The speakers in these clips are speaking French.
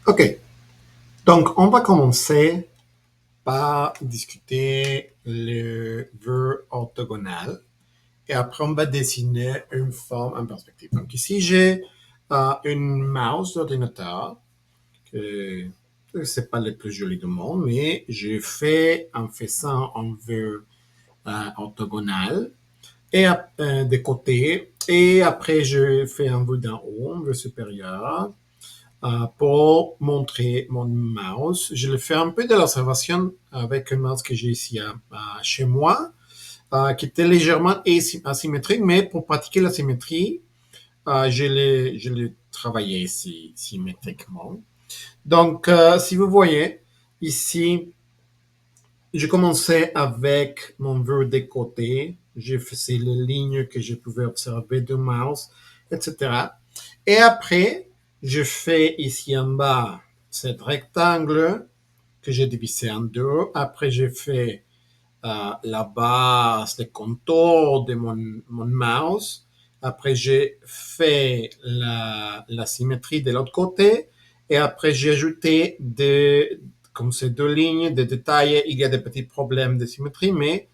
OK. Donc, on va commencer par discuter le vœu orthogonal et après, on va dessiner une forme en perspective. Donc, ici, j'ai une mouse d'ordinateur que c'est pas le plus joli du monde, mais j'ai fait en faisant un vœu orthogonal et de côté. Et après, je fais un vœu d'en haut, un vœu supérieur pour montrer mon mouse. Je le fais un peu de l'observation avec un mouse que j'ai ici chez moi, qui était légèrement asymétrique, mais pour pratiquer la symétrie, je l'ai travaillé ici symétriquement. Donc, si vous voyez, ici, j'ai commencé avec mon vœu des côtés. J'ai fait les lignes que je pouvais observer du mouse, etc. Et après, je fais ici en bas cet rectangle que j'ai divisé en deux. Après, j'ai fait la base, le contour de mon mouse. Après, j'ai fait la symétrie de l'autre côté. Et après, j'ai ajouté comme ces deux lignes, des détails. Il y a des petits problèmes de symétrie, mais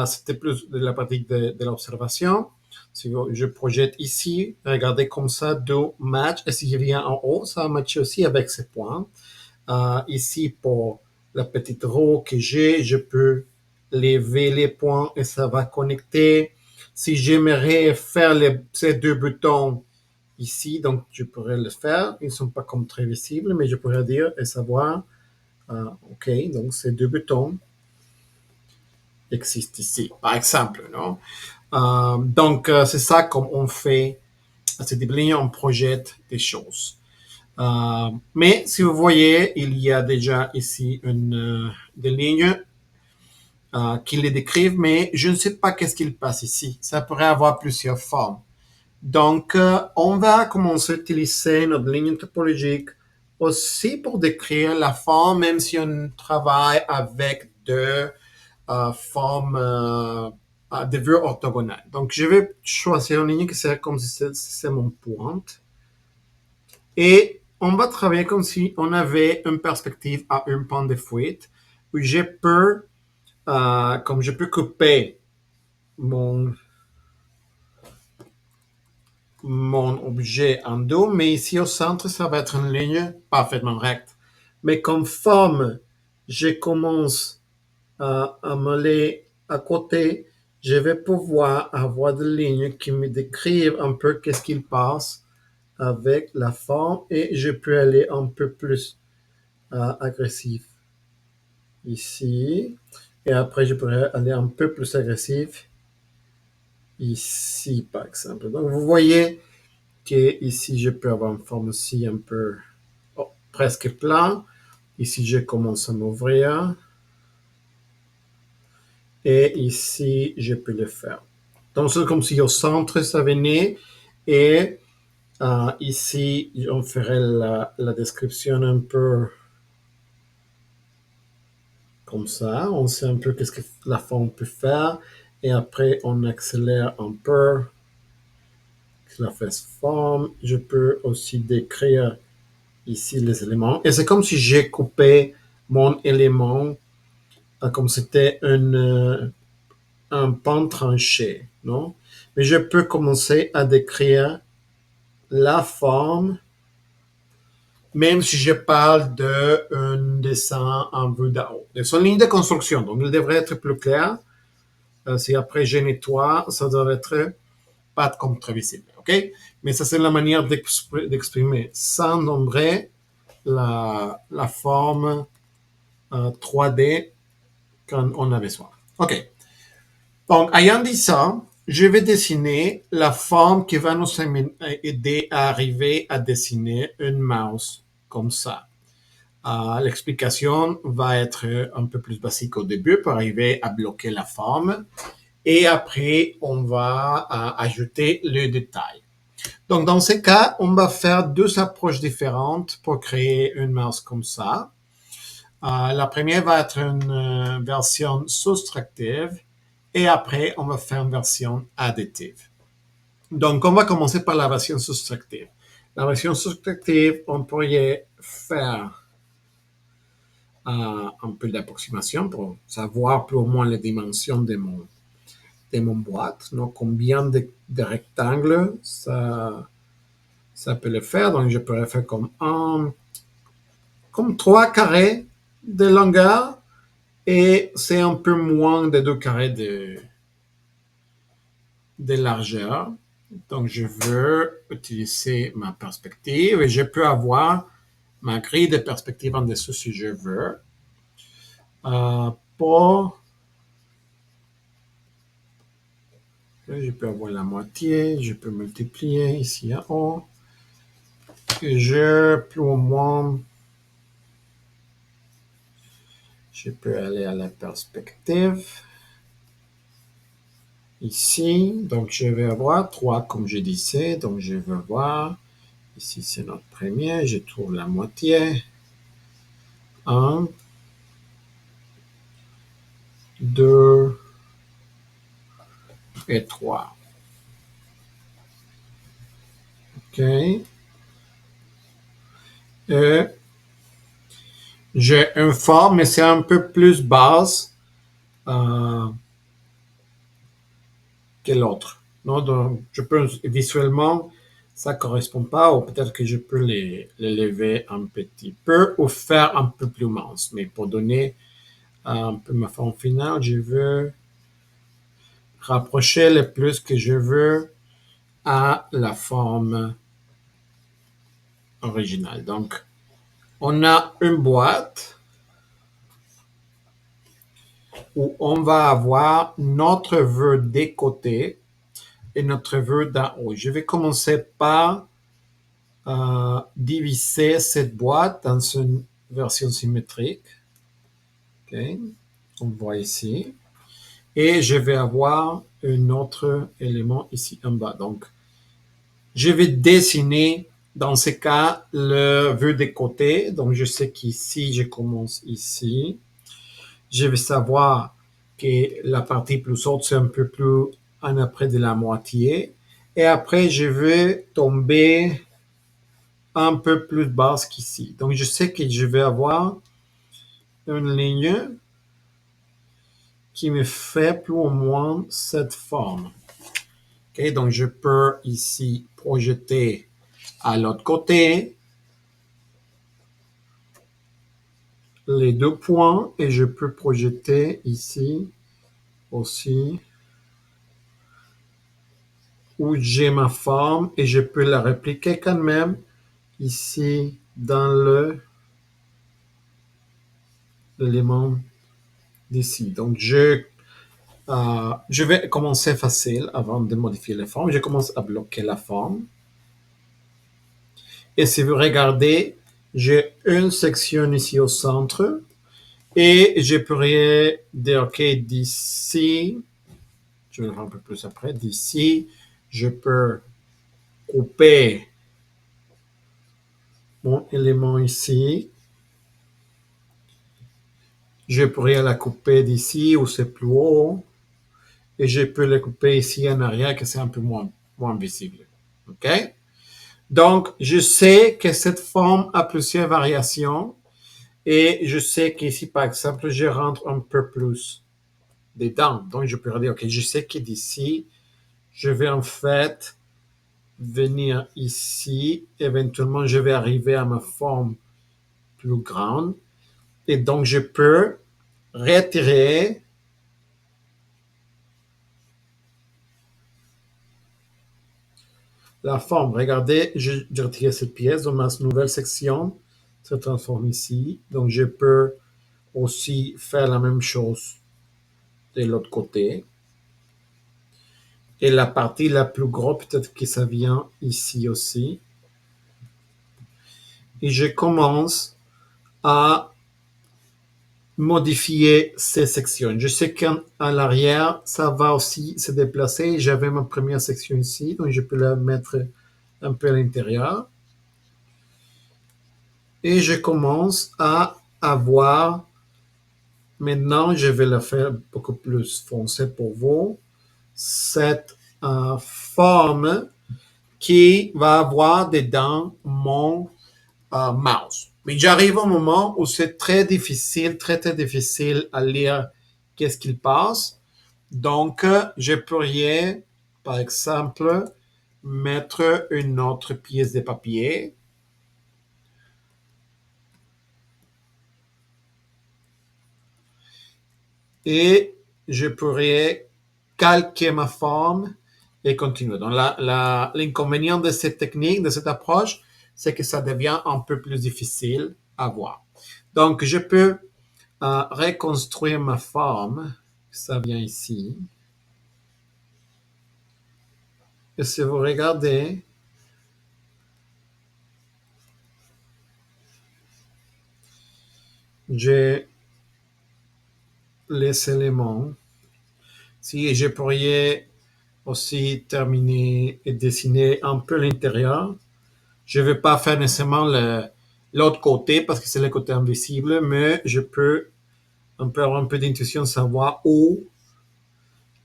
c'était plus de la pratique de l'observation. Si je projette ici, regardez comme ça, deux matchs. Et si je viens en haut, ça matche aussi avec ces points. Ici, pour la petite roue que j'ai, je peux lever les points et ça va connecter. Si j'aimerais faire ces deux boutons ici, donc je pourrais le faire. Ils ne sont pas comme très visibles, mais je pourrais dire et savoir, OK, donc ces deux boutons existent ici, par exemple. Non? Donc, c'est ça comme on fait. C'est des lignes, on projette des choses. Mais si vous voyez, il y a déjà ici des lignes qui les décrivent, mais je ne sais pas qu'est-ce qu'il passe ici. Ça pourrait avoir plusieurs formes. Donc, on va commencer à utiliser notre ligne topologique aussi pour décrire la forme, même si on travaille avec deux formes de vue orthogonales. Donc, je vais choisir une ligne qui serait comme si c'est mon pointe. Et on va travailler comme si on avait une perspective à un point de fuite où je peux, comme je peux couper mon, mon objet en deux, mais ici au centre, ça va être une ligne parfaitement recte. Mais comme forme, je commence à m'aller à côté, je vais pouvoir avoir des lignes qui me décrivent un peu qu'est-ce qu'il passe avec la forme et je peux aller un peu plus agressif ici. Et après, je pourrais aller un peu plus agressif ici, par exemple. Donc, vous voyez que ici, je peux avoir une forme aussi un peu presque plat. Ici, je commence à m'ouvrir. Et ici, je peux le faire. Donc, c'est comme si au centre, ça venait. Et ici, on ferait la description un peu comme ça. On sait un peu qu'est-ce que la forme peut faire. Et après, on accélère un peu. La face forme. Je peux aussi décrire ici les éléments. Et c'est comme si j'ai coupé mon élément comme c'était un pan tranché, non? Mais je peux commencer à décrire la forme, même si je parle d'un dessin en vue d'en haut. C'est une ligne de construction, donc il devrait être plus clair. Si après je nettoie, ça doit être pas comme très visible, ok? Mais ça, c'est la manière d'exprimer sans nombrer la forme 3D qu'on on a besoin. Ok. Donc, ayant dit ça, je vais dessiner la forme qui va nous aider à arriver à dessiner une mouse comme ça. L'explication va être un peu plus basique au début pour arriver à bloquer la forme. Et après, on va ajouter le détail. Donc, dans ce cas, on va faire deux approches différentes pour créer une mouse comme ça. La première va être une version soustractive et après, on va faire une version additive. Donc, on va commencer par la version soustractive. La version soustractive, on pourrait faire un peu d'approximation pour savoir plus ou moins les dimensions de mon boîte. Donc, combien de rectangles ça peut le faire. Donc, je pourrais faire comme 3 carrés de longueur et c'est un peu moins de 2 carrés de largeur. Donc, je veux utiliser ma perspective et je peux avoir ma grille de perspective en dessous si je veux. Pour je peux avoir la moitié, je peux multiplier ici en haut. Et plus ou moins, je peux aller à la perspective. Ici, donc je vais avoir 3 comme je disais, donc je vais voir, ici c'est notre premier, je trouve la moitié, 1, 2 et 3. OK. Et j'ai une forme, mais c'est un peu plus basse que l'autre. Non, donc je peux visuellement, ça ne correspond pas, ou peut-être que je peux les lever un petit peu ou faire un peu plus mince. Mais pour donner un peu ma forme finale, je veux rapprocher le plus que je veux à la forme originale. Donc, on a une boîte où on va avoir notre vœu des côtés et notre vœu d'en haut. Je vais commencer par diviser cette boîte dans une version symétrique. Okay. On voit ici. Et je vais avoir un autre élément ici en bas. Donc, je vais dessiner, dans ce cas, le vœu des côtés. Donc, je sais qu'ici, je commence ici. Je vais savoir que la partie plus haute, c'est un peu plus en après de la moitié. Et après, je vais tomber un peu plus basse qu'ici. Donc, je sais que je vais avoir une ligne qui me fait plus ou moins cette forme. Okay, donc, je peux ici projeter à l'autre côté les 2 points et je peux projeter ici aussi où j'ai ma forme et je peux la répliquer quand même ici dans l'élément d'ici. Donc, je vais commencer facile avant de modifier la forme. Je commence à bloquer la forme. Et si vous regardez, j'ai une section ici au centre. Et je pourrais dire, OK, d'ici, je vais le faire un peu plus après, d'ici, je peux couper mon élément ici. Je pourrais la couper d'ici où c'est plus haut. Et je peux le couper ici en arrière, que c'est un peu moins visible. OK? Donc, je sais que cette forme a plusieurs variations et je sais qu'ici, par exemple, je rentre un peu plus dedans. Donc, je peux dire, OK, je sais que d'ici, je vais en fait venir ici. Éventuellement, je vais arriver à ma forme plus grande. Et donc, je peux retirer la forme. Regardez, j'ai retiré cette pièce dans ma nouvelle section se transforme ici. Donc, je peux aussi faire la même chose de l'autre côté. Et la partie la plus grosse, peut-être que ça vient ici aussi. Et je commence à modifier ces sections. Je sais qu'à l'arrière, ça va aussi se déplacer. J'avais ma première section ici, donc je peux la mettre un peu à l'intérieur. Et je commence à avoir, maintenant je vais la faire beaucoup plus foncée pour vous, cette forme qui va avoir dedans mon mouse. Mais j'arrive au moment où c'est très difficile, très très difficile à lire qu'est-ce qu'il passe. Donc, je pourrais, par exemple, mettre une autre pièce de papier. Et je pourrais calquer ma forme et continuer. Donc, l'inconvénient de cette technique, de cette approche, c'est que ça devient un peu plus difficile à voir. Donc, je peux reconstruire ma forme. Ça vient ici. Et si vous regardez, j'ai les éléments. Si je pourrais aussi terminer et dessiner un peu l'intérieur. Je ne vais pas faire nécessairement l'autre côté parce que c'est le côté invisible, mais je peux avoir un peu d'intuition, savoir où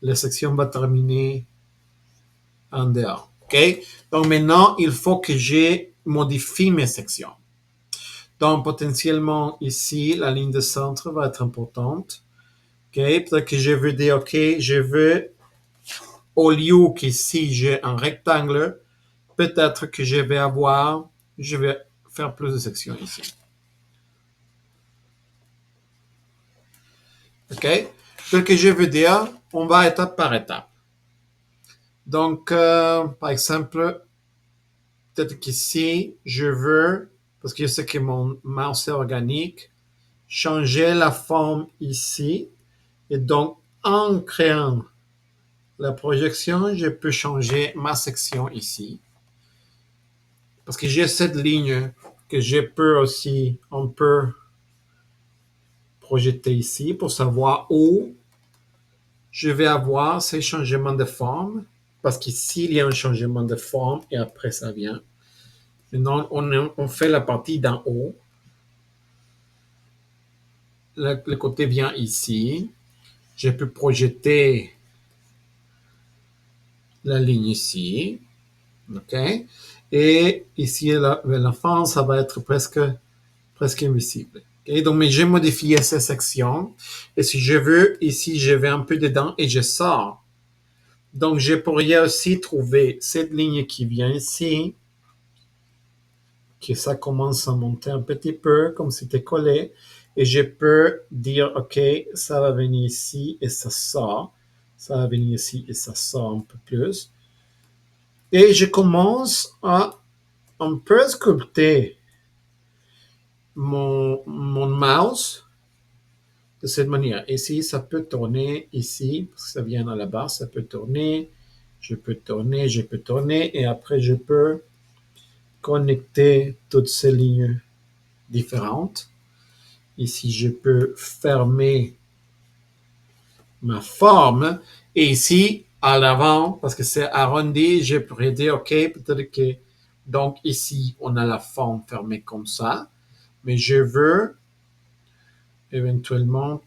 la section va terminer en dehors. OK? Donc maintenant, il faut que je modifie mes sections. Donc potentiellement ici, la ligne de centre va être importante. OK? Peut-être que je veux dire, OK, je veux, au lieu qu'ici j'ai un rectangle, peut-être que je vais faire plus de sections ici. OK? Ce que je veux dire, on va étape par étape. Donc, par exemple, peut-être qu'ici, je veux, parce que je sais que mon mouse est organique, changer la forme ici. Et donc, en créant la projection, je peux changer ma section ici. Parce que j'ai cette ligne que je peux aussi, on peut projeter ici pour savoir où je vais avoir ces changements de forme. Parce qu'ici, il y a un changement de forme et après, ça vient. Maintenant, on fait la partie d'en haut. Le côté vient ici. Je peux projeter la ligne ici. OK? Et ici, la fin, ça va être presque invisible. Okay? Donc, mais j'ai modifié ces sections. Et si je veux, ici, je vais un peu dedans et je sors. Donc, je pourrais aussi trouver cette ligne qui vient ici, que ça commence à monter un petit peu, comme si c'était collé. Et je peux dire, OK, ça va venir ici et ça sort. Ça va venir ici et ça sort un peu plus. Et je commence à un peu sculpter mon mouse de cette manière. Ici, ça peut tourner ici, parce que ça vient à la base, ça peut tourner. Je peux tourner, je peux tourner. Et après, je peux connecter toutes ces lignes différentes. Ici, je peux fermer ma forme. Et ici, à l'avant, parce que c'est arrondi, je pourrais dire, OK, peut-être que, donc ici, on a la forme fermée comme ça, mais je veux éventuellement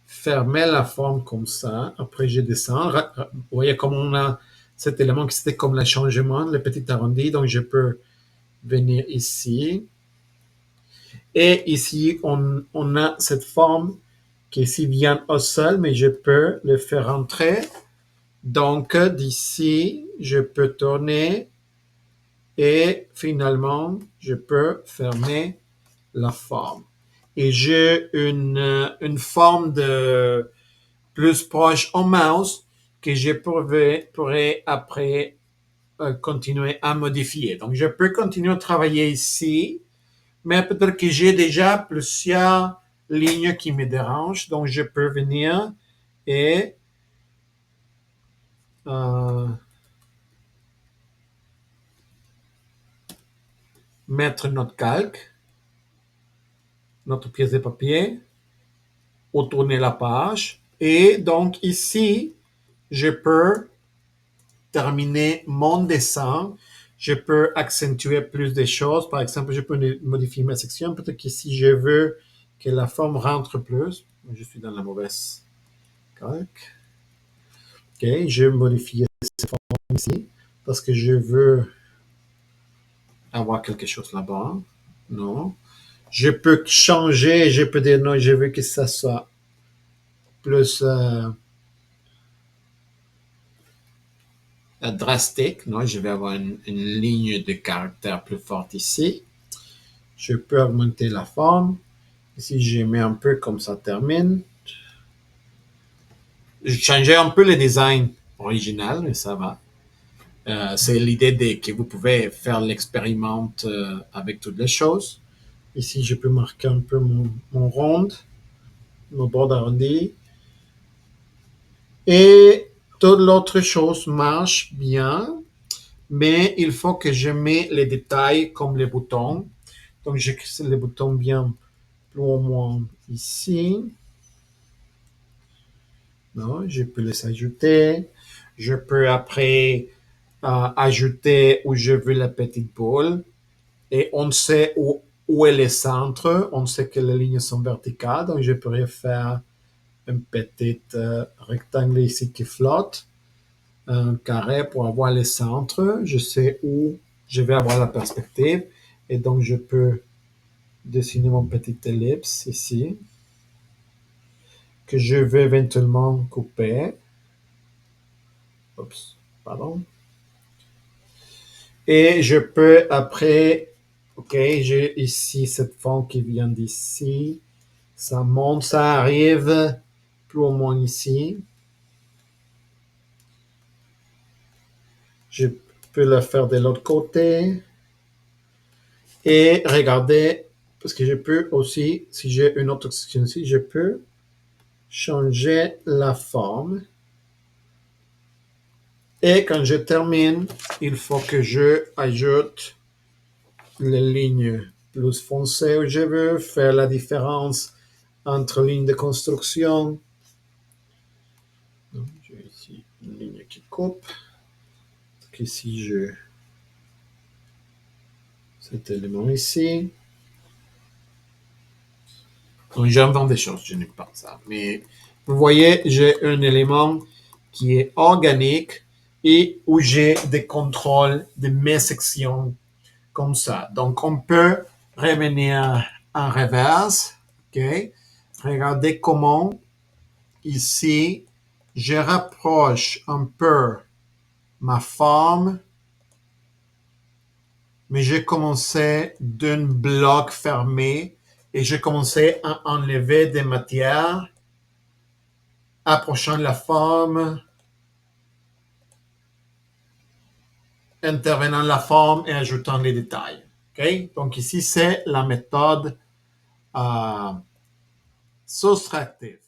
fermer la forme comme ça. Après, je descends. Vous voyez comme on a cet élément qui c'était comme le changement, le petit arrondi. Donc, je peux venir ici. Et ici, on a cette forme qui ici vient au sol, mais je peux le faire entrer. Donc, d'ici, je peux tourner et finalement, je peux fermer la forme. Et j'ai une forme de plus proche au mouse que je pourrais après continuer à modifier. Donc, je peux continuer à travailler ici, mais peut-être que j'ai déjà plusieurs lignes qui me dérangent. Donc, je peux venir et mettre notre calque, notre pièce de papier, ou tourner la page. Et donc, ici, je peux terminer mon dessin. Je peux accentuer plus des choses. Par exemple, je peux modifier ma section. Peut-être que si je veux que la forme rentre plus, je suis dans la mauvaise calque. OK, je vais modifier cette forme ici parce que je veux avoir quelque chose là-bas. Non. Je peux changer, je peux dire non, je veux que ça soit plus drastique. Non, je vais avoir une ligne de caractère plus forte ici. Je peux augmenter la forme. Ici, je mets un peu comme ça termine. Je changeais un peu le design original, mais ça va. C'est l'idée que vous pouvez faire l'expériment avec toutes les choses. Ici, je peux marquer un peu mon ronde, mon bord arrondi. Et toute l'autre chose marche bien, mais il faut que je mette les détails comme les boutons. Donc, j'écris les boutons bien plus ou moins ici. Non, je peux les ajouter. Je peux après ajouter où je veux la petite boule. Et on sait où est le centre. On sait que les lignes sont verticales. Donc, je pourrais faire un petit rectangle ici qui flotte. Un carré pour avoir le centre. Je sais où je vais avoir la perspective. Et donc, je peux dessiner mon petit ellipse ici que je vais éventuellement couper. Oups, pardon. Et je peux après, ok, j'ai ici cette forme qui vient d'ici. Ça monte, ça arrive plus ou moins ici. Je peux le faire de l'autre côté. Et regardez, parce que je peux aussi, si j'ai une autre section ici, je peux changer la forme. Et quand je termine, il faut que je ajoute les lignes plus foncées où je veux, faire la différence entre lignes de construction. Donc, j'ai ici une ligne qui coupe. Donc ici, je cet élément ici. Donc, j'invente des choses, je n'ai pas ça. Mais vous voyez, j'ai un élément qui est organique et où j'ai des contrôles de mes sections comme ça. Donc, on peut revenir en reverse. OK? Regardez comment ici, je rapproche un peu ma forme, mais j'ai commencé d'un bloc fermé et j'ai commencé à enlever des matières, approchant la forme, intervenant la forme et ajoutant les détails. Okay? Donc ici, c'est la méthode soustractive.